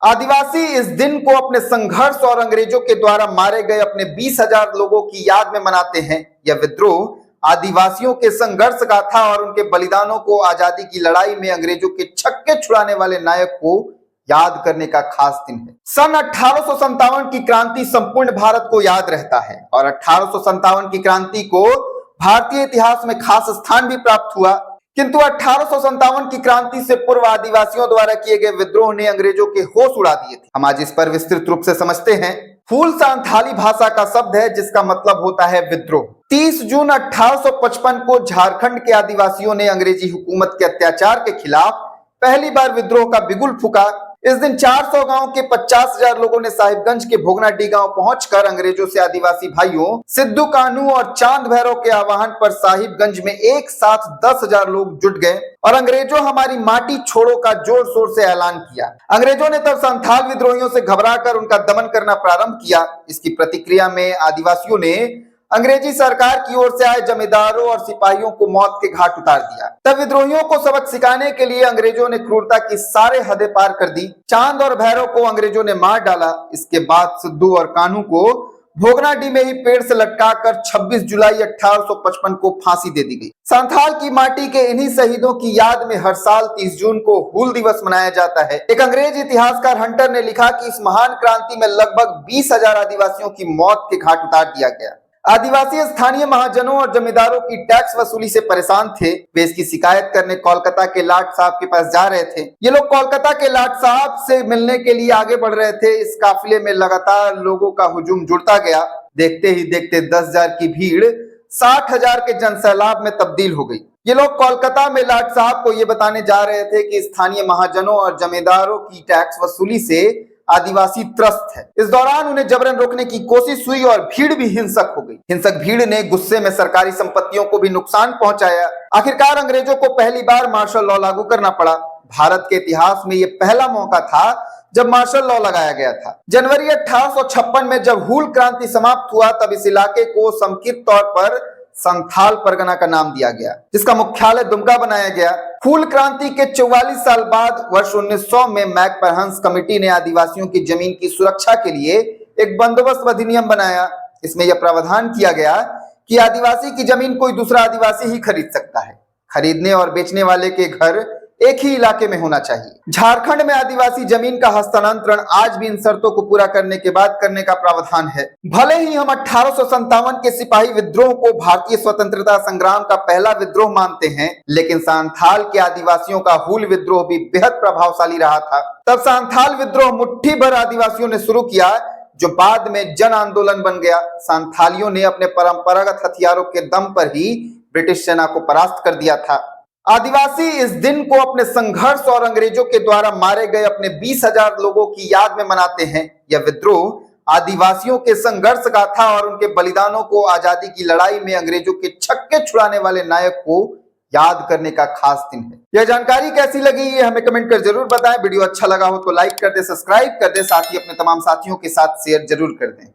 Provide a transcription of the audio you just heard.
आदिवासी इस दिन को अपने संघर्ष और अंग्रेजों के द्वारा मारे गए अपने 20,000 लोगों की याद में मनाते हैं। यह विद्रोह आदिवासियों के संघर्ष गाथा और उनके बलिदानों को आजादी की लड़ाई में अंग्रेजों के छक्के छुड़ाने वाले नायक को याद करने का खास दिन है। सन 1857 की क्रांति संपूर्ण भारत को याद रहता है और 1857 की क्रांति को भारतीय इतिहास में खास स्थान भी प्राप्त हुआ। किंतु 1857 की क्रांति से पूर्व आदिवासियों द्वारा किए गए विद्रोह ने अंग्रेजों के होश उड़ा दिए थे। हम आज इस पर विस्तृत रूप से समझते हैं। फूल सांथाली भाषा का शब्द है जिसका मतलब होता है विद्रोह। 30 जून 1855 को झारखंड के आदिवासियों ने अंग्रेजी हुकूमत के अत्याचार के खिलाफ पहली बार विद्रोह का बिगुल फूका। इस दिन 400 गांव के 50,000 लोगों ने साहिबगंज के भोगनाडीह गांव पहुंचकर अंग्रेजों से आदिवासी भाइयों सिद्धू कान्हू और चांद भैरव के आह्वान पर साहिबगंज में एक साथ 10,000 लोग जुट गए और अंग्रेजों हमारी माटी छोड़ो का जोर शोर से ऐलान किया। अंग्रेजों ने तब संथाल विद्रोहियों से घबराकर उनका दमन करना प्रारंभ किया। इसकी प्रतिक्रिया में आदिवासियों ने अंग्रेजी सरकार की ओर से आए जमींदारों और सिपाहियों को मौत के घाट उतार दिया। तब विद्रोहियों को सबक सिखाने के लिए अंग्रेजों ने क्रूरता की सारे हदें पार कर दी। चांद और भैरव को अंग्रेजों ने मार डाला। इसके बाद सिद्धू और कान्हू को भोगनाडीह में ही पेड़ से लटकाकर 26 जुलाई 1855 को फांसी दे दी गई। संथाल की माटी के इन्हीं शहीदों की याद में हर साल 30 जून को हूल दिवस मनाया जाता है। एक अंग्रेज इतिहासकार हंटर ने लिखा कि इस महान क्रांति में लगभग 20,000 आदिवासियों की मौत के घाट उतार दिया गया। आदिवासी स्थानीय महाजनों और जमींदारों की टैक्स वसूली से परेशान थे। वे इसकी शिकायत करने कोलकाता के लाट साहब के पास जा रहे थे। ये लोग कोलकाता के लाट साहब से मिलने के लिए आगे बढ़ रहे थे। इस काफिले में लगातार लोगों का हुजूम जुड़ता गया। देखते ही देखते 10,000 की भीड़ 60,000 के जनसैलाब में तब्दील हो गई। ये लोग कोलकाता में लाट साहब को ये बताने जा रहे थे कि स्थानीय महाजनों और जमींदारों की टैक्स वसूली से आदिवासी त्रस्त है। इस दौरान उन्हें जबरन रोकने की कोशिश हुई और भीड़ भी हिंसक हो गई। हिंसक भीड़ ने गुस्से में सरकारी संपत्तियों को भी नुकसान पहुंचाया। आखिरकार अंग्रेजों को पहली बार मार्शल लॉ लागू करना पड़ा। भारत के इतिहास में यह पहला मौका था जब मार्शल लॉ लगाया गया था। जनवरी 1856 में जब हूल क्रांति समाप्त हुआ तब इस इलाके को समेकित तौर पर संथाल परगना का नाम दिया गया, जिसका मुख्यालय दुमका बनाया गया। फूल क्रांति के 44 साल बाद वर्ष 1900 में मैकपरहंस कमेटी ने आदिवासियों की जमीन की सुरक्षा के लिए एक बंदोबस्त अधिनियम बनाया। इसमें यह प्रावधान किया गया कि आदिवासी की जमीन कोई दूसरा आदिवासी ही खरीद सकता है। खरीदने और बेचने वाले के घर एक ही इलाके में होना चाहिए। झारखंड में आदिवासी जमीन का हस्तांतरण आज भी इन शर्तों को पूरा करने के बाद करने का प्रावधान है। भले ही हम 1857 के सिपाही विद्रोह को भारतीय स्वतंत्रता संग्राम का पहला विद्रोह मानते हैं, लेकिन सांथाल के आदिवासियों का हूल विद्रोह भी बेहद प्रभावशाली रहा था। तब सांथाल विद्रोह मुट्ठी भर आदिवासियों ने शुरू किया, जो बाद में जन आंदोलन बन गया। सांथालियों ने अपने परंपरागत हथियारों के दम पर ही ब्रिटिश सेना को परास्त कर दिया था। आदिवासी इस दिन को अपने संघर्ष और अंग्रेजों के द्वारा मारे गए अपने 20,000 लोगों की याद में मनाते हैं। यह विद्रोह आदिवासियों के संघर्ष गाथा और उनके बलिदानों को आजादी की लड़ाई में अंग्रेजों के छक्के छुड़ाने वाले नायक को याद करने का खास दिन है। यह जानकारी कैसी लगी ये हमें कमेंट कर जरूर बताएं। वीडियो अच्छा लगा हो तो लाइक कर दे, सब्सक्राइब कर दे, साथ ही अपने तमाम साथियों के साथ शेयर जरूर कर दें।